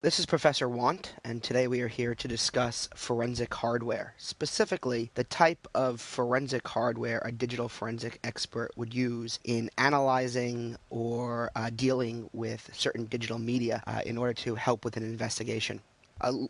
This is Professor Want, and today we are here to discuss forensic hardware, specifically the type of forensic hardware a digital forensic expert would use in analyzing or dealing with certain digital media in order to help with an investigation.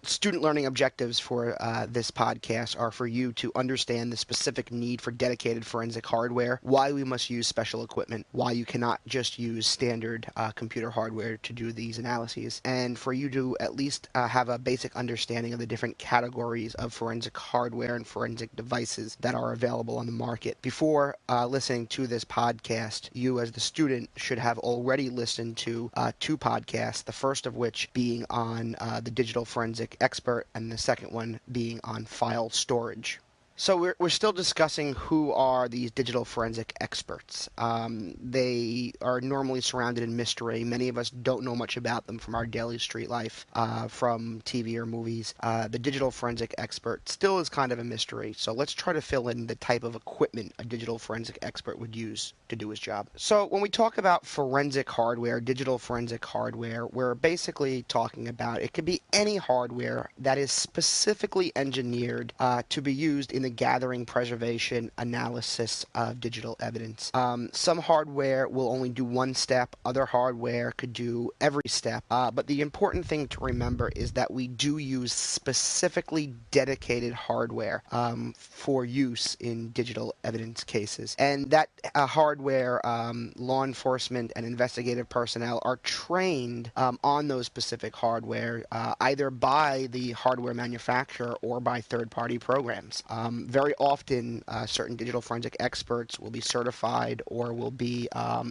Student learning objectives for this podcast are for you to understand the specific need for dedicated forensic hardware, why we must use special equipment, why you cannot just use standard computer hardware to do these analyses, and for you to at least have a basic understanding of the different categories of forensic hardware and forensic devices that are available on the market. Before listening to this podcast, you as the student should have already listened to two podcasts, the first of which being on the digital forensic expert, and the second one being on file storage. So we're still discussing who are these digital forensic experts. They are normally surrounded in mystery. Many of us don't know much about them from our daily street life, from TV or movies. The digital forensic expert still is kind of a mystery. So let's try to fill in the type of equipment a digital forensic expert would use to do his job. So when we talk about forensic hardware, digital forensic hardware, we're basically talking about it could be any hardware that is specifically engineered to be used in the gathering, preservation, analysis of digital evidence. Some hardware will only do one step, other hardware could do every step, but the important thing to remember is that we do use specifically dedicated hardware for use in digital evidence cases. And that hardware, law enforcement and investigative personnel are trained on those specific hardware, either by the hardware manufacturer or by third-party programs. Very often, certain digital forensic experts will be certified or will be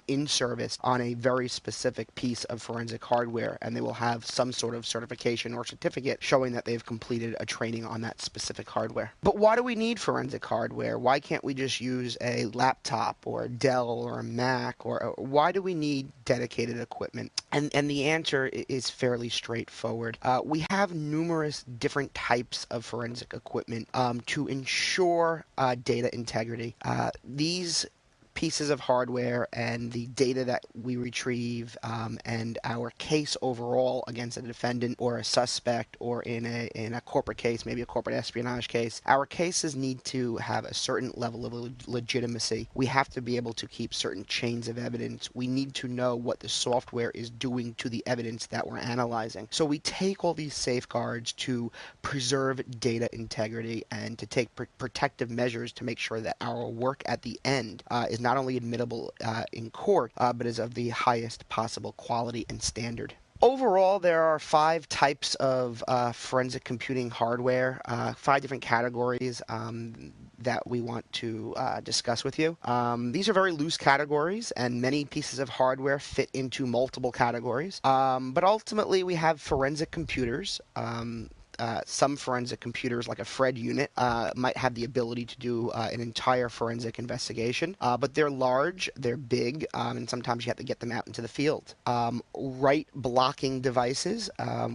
in service on a very specific piece of forensic hardware, and they will have some sort of certification or certificate showing that they've completed a training on that specific hardware. But why do we need forensic hardware? Why can't we just use a laptop or a Dell or a Mac? Or why do we need dedicated equipment? And the answer is fairly straightforward. We have numerous different types of forensic equipment to ensure data integrity. These pieces of hardware and the data that we retrieve and our case overall against a defendant or a suspect, or in a corporate case, maybe a corporate espionage case, our cases need to have a certain level of legitimacy. We have to be able to keep certain chains of evidence. We need to know what the software is doing to the evidence that we're analyzing. So we take all these safeguards to preserve data integrity and to take protective measures to make sure that our work at the end is not only admissible in court, but is of the highest possible quality and standard. Overall, there are 5 types of forensic computing hardware, 5 different categories that we want to discuss with you. These are very loose categories, and many pieces of hardware fit into multiple categories. But ultimately, we have forensic computers. Some forensic computers, like a Fred unit, might have the ability to do an entire forensic investigation, but they're large, they're big, and sometimes you have to get them out into the field. Write blocking devices.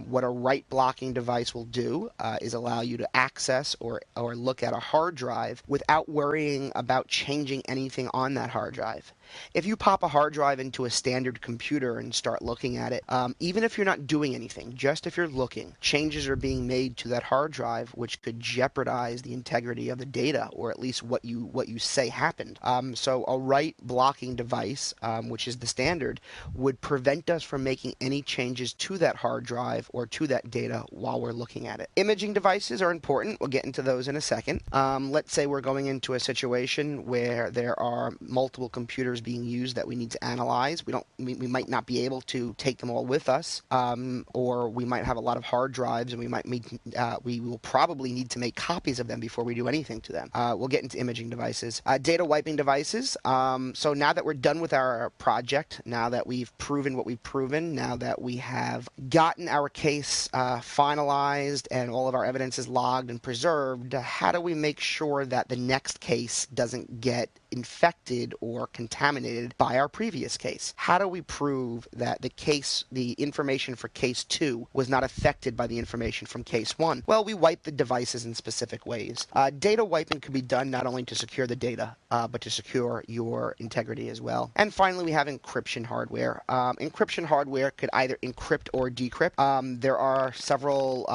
What a write blocking device will do is allow you to access or look at a hard drive without worrying about changing anything on that hard drive. If you pop a hard drive into a standard computer and start looking at it, even if you're not doing anything, just if you're looking, changes are being made to that hard drive, which could jeopardize the integrity of the data, or at least what you say happened. So a write blocking device, which is the standard, would prevent us from making any changes to that hard drive or to that data while we're looking at it. Imaging devices are important. We'll get into those in a second. Let's say we're going into a situation where there are multiple computers being used that we need to analyze. We might not be able to take them all with us, or we might have a lot of hard drives, and we will probably need to make copies of them before we do anything to them. We'll get into imaging devices. Data wiping devices. So now that we're done with our project, now that we've proven what we've proven, now that we have gotten our case finalized and all of our evidence is logged and preserved, how do we make sure that the next case doesn't get infected or contaminated by our previous case. How do we prove that the information for case 2 was not affected by the information from case 1? Well, we wipe the devices in specific ways. Data wiping could be done not only to secure the data, but to secure your integrity as well. And finally, we have encryption hardware. Encryption hardware could either encrypt or decrypt. There are several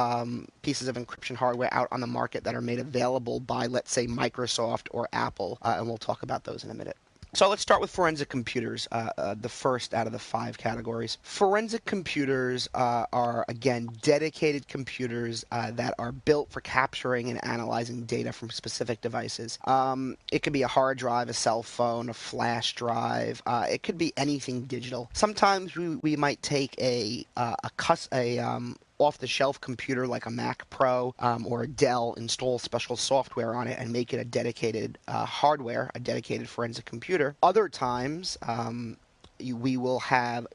pieces of encryption hardware out on the market that are made available by, let's say, Microsoft or Apple, and we'll talk about those in a minute. So let's start with forensic computers, the first out of the 5 categories. Forensic computers are, again, dedicated computers that are built for capturing and analyzing data from specific devices. It could be a hard drive, a cell phone, a flash drive. It could be anything digital. Sometimes we might take a off-the-shelf computer like a Mac Pro or a Dell, install special software on it, and make it a dedicated hardware, a dedicated forensic computer. Other times, we will have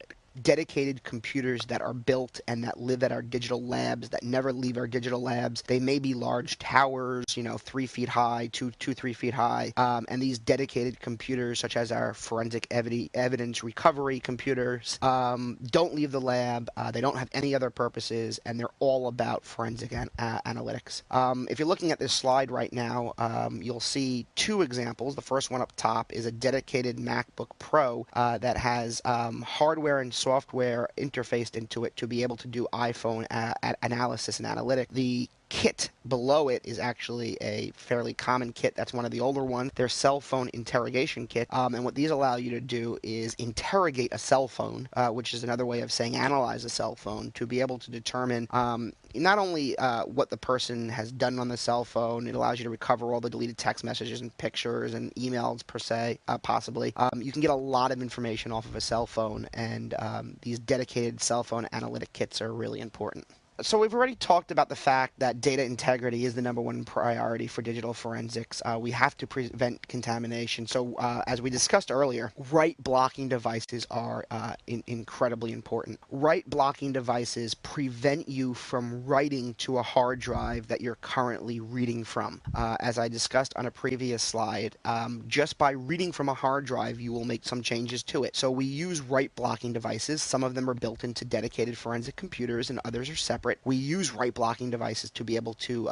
dedicated computers that are built and that live at our digital labs, that never leave our digital labs. They may be large towers, 3 feet high, 3 feet high, and these dedicated computers, such as our forensic evidence recovery computers, don't leave the lab. They don't have any other purposes, and they're all about forensic analytics. If you're looking at this slide right now, you'll see 2 examples. The first one up top is a dedicated MacBook Pro that has hardware and software interfaced into it to be able to do iPhone analysis and analytics. The kit below it is actually a fairly common kit. That's one of the older ones. Their cell phone interrogation kit. And what these allow you to do is interrogate a cell phone, which is another way of saying analyze a cell phone, to be able to determine not only what the person has done on the cell phone. It allows you to recover all the deleted text messages and pictures and emails per se, possibly. You can get a lot of information off of a cell phone, and these dedicated cell phone analytic kits are really important. So we've already talked about the fact that data integrity is the #1 priority for digital forensics. We have to prevent contamination. So as we discussed earlier, write blocking devices are incredibly important. Write blocking devices prevent you from writing to a hard drive that you're currently reading from. As I discussed on a previous slide, just by reading from a hard drive, you will make some changes to it. So we use write blocking devices. Some of them are built into dedicated forensic computers, and others are separate. We use write blocking devices to be able to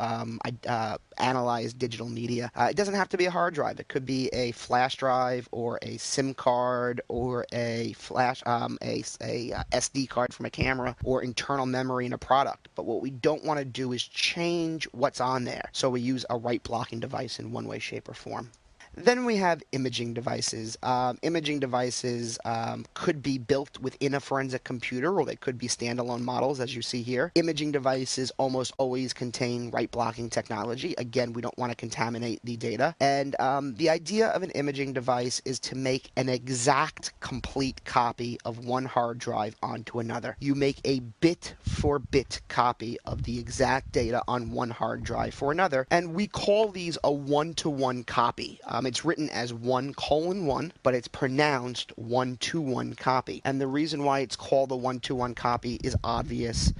analyze digital media. It doesn't have to be a hard drive. It could be a flash drive or a SIM card or a SD card from a camera or internal memory in a product. But what we don't want to do is change what's on there. So we use a write blocking device in one way, shape, or form. Then we have imaging devices. Imaging devices could be built within a forensic computer, or they could be standalone models, as you see here. Imaging devices almost always contain write blocking technology. Again, we don't want to contaminate the data. And the idea of an imaging device is to make an exact, complete copy of one hard drive onto another. You make a bit-for-bit copy of the exact data on one hard drive for another, and we call these a one-to-one copy. It's written as 1:1, but it's pronounced 1-to-1 copy. And the reason why it's called a 1-to-1 copy is obvious.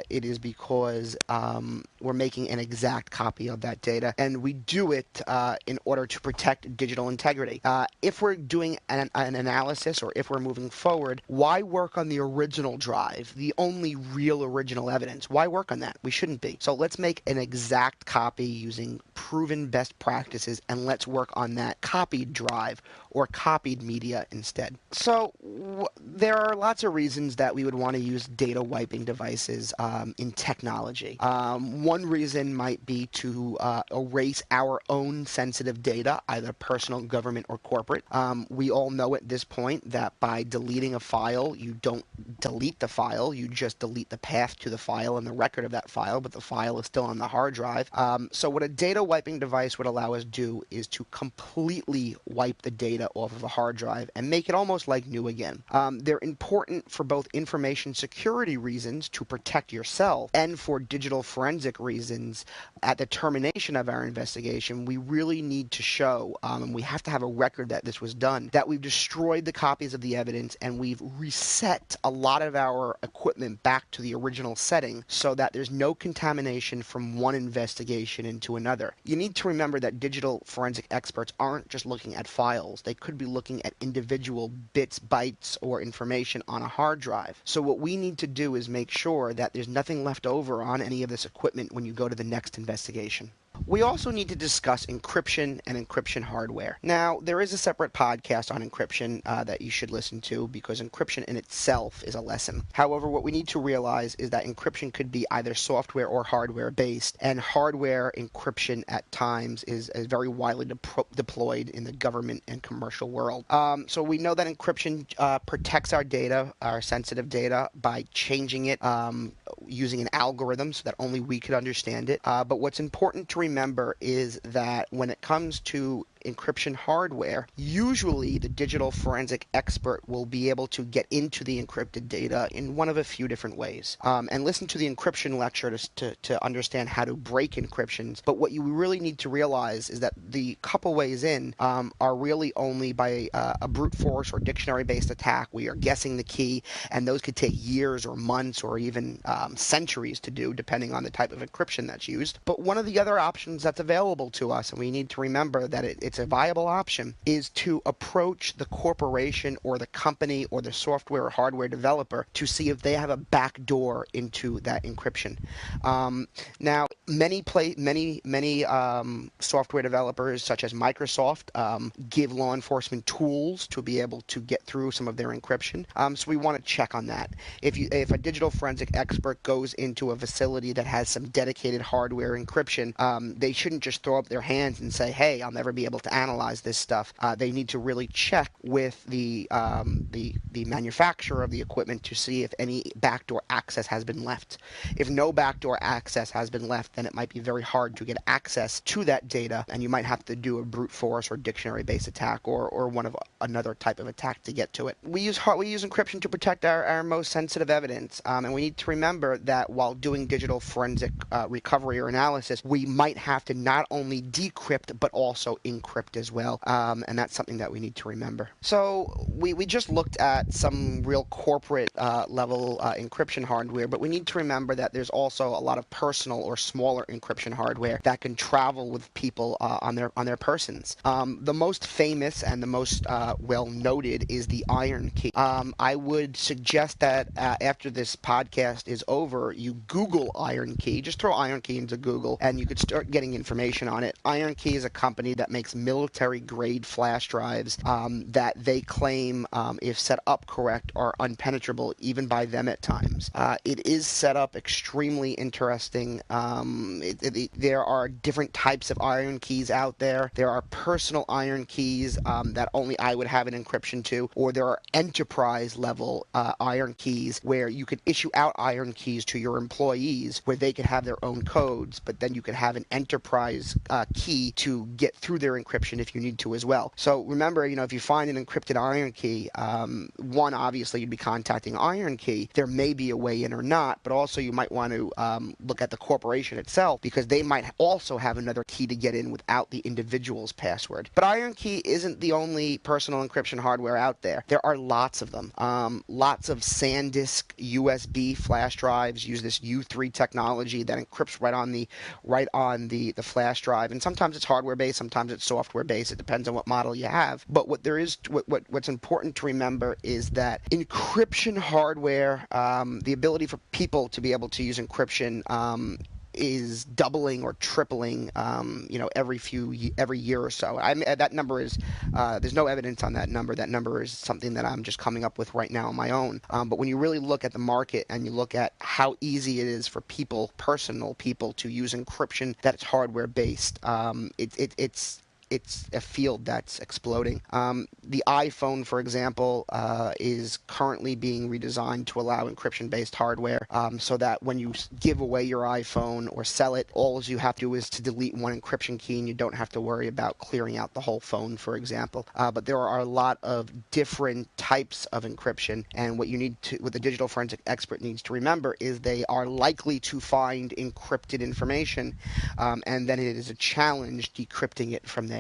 It is because we're making an exact copy of that data, and we do it in order to protect digital integrity. If we're doing an analysis, or if we're moving forward, why work on the original drive, the only real original evidence? Why work on that? We shouldn't be. So let's make an exact copy using proven best practices, and let's work on that copied drive or copied media instead. So there are lots of reasons that we would want to use data wiping devices in technology. One reason might be to erase our own sensitive data, either personal, government, or corporate. We all know at this point that by deleting a file, you don't delete the file, you just delete the path to the file and the record of that file, but the file is still on the hard drive. So what a data wiping device would allow us to do is to completely wipe the data data off of a hard drive and make it almost like new again. They're important for both information security reasons to protect yourself and for digital forensic reasons. At the termination of our investigation, we really need to show, and we have to have a record that this was done, that we've destroyed the copies of the evidence and we've reset a lot of our equipment back to the original setting so that there's no contamination from one investigation into another. You need to remember that digital forensic experts aren't just looking at files. They could be looking at individual bits, bytes, or information on a hard drive. So what we need to do is make sure that there's nothing left over on any of this equipment when you go to the next investigation. We also need to discuss encryption and encryption hardware. Now, there is a separate podcast on encryption that you should listen to because encryption in itself is a lesson. However, what we need to realize is that encryption could be either software or hardware based, and hardware encryption at times is very widely deployed in the government and commercial world. So we know that encryption protects our data, our sensitive data, by changing it using an algorithm so that only we could understand it. But what's important to remember is that when it comes to encryption hardware, usually the digital forensic expert will be able to get into the encrypted data in one of a few different ways. And listen to the encryption lecture to understand how to break encryptions. But what you really need to realize is that the couple ways in are really only by a brute force or dictionary-based attack. We are guessing the key, and those could take years or months or even centuries to do, depending on the type of encryption that's used. But one of the other options that's available to us, and we need to remember that it's a viable option, is to approach the corporation or the company or the software or hardware developer to see if they have a back door into that encryption. Now, many software developers, such as Microsoft, give law enforcement tools to be able to get through some of their encryption. So we want to check on that. If a digital forensic expert goes into a facility that has some dedicated hardware encryption, they shouldn't just throw up their hands and say, "Hey, I'll never be able to analyze this stuff." They need to really check with the manufacturer of the equipment to see if any backdoor access has been left. If no backdoor access has been left, then it might be very hard to get access to that data, and you might have to do a brute force or dictionary-based attack or one of another type of attack to get to it. We use encryption to protect our most sensitive evidence, and we need to remember that while doing digital forensic recovery or analysis, we might have to not only decrypt but also encrypt as well, and that's something that we need to remember. So we just looked at some real corporate level encryption hardware, but we need to remember that there's also a lot of personal or smaller encryption hardware that can travel with people on their persons. The most famous and the most well noted is the Iron Key. I would suggest that after this podcast is over, you Google Iron Key. Just throw Iron Key into Google and you could start getting information on it. Iron Key is a company that makes military-grade flash drives that they claim, if set up correct, are unpenetrable even by them at times. It is set up extremely interesting. There are different types of Iron Keys out there. There are personal Iron Keys that only I would have an encryption to, or there are enterprise-level Iron Keys where you could issue out Iron Keys to your employees where they could have their own codes, but then you could have an enterprise key to get through their encryption if you need to as well. So remember, if you find an encrypted Iron Key, one, obviously you'd be contacting Iron Key. There may be a way in or not, but also you might want to look at the corporation itself because they might also have another key to get in without the individual's password. But Iron Key isn't the only personal encryption hardware out there. There are lots of them. Lots of SanDisk USB flash drives use this U3 technology that encrypts right on the flash drive. And sometimes it's hardware based, sometimes it's software based. It depends on what model you have. But what's important to remember is that encryption hardware, the ability for people to be able to use encryption is doubling or tripling, every year or so. That number is, there's no evidence on that number. That number is something that I'm just coming up with right now on my own. But when you really look at the market and you look at how easy it is for personal people to use encryption that it's hardware based, it's a field that's exploding. The iPhone, for example, is currently being redesigned to allow encryption-based hardware, so that when you give away your iPhone or sell it, all you have to do is to delete one encryption key, and you don't have to worry about clearing out the whole phone, for example. But there are a lot of different types of encryption, and what the digital forensic expert needs to remember is they are likely to find encrypted information, and then it is a challenge decrypting it from there.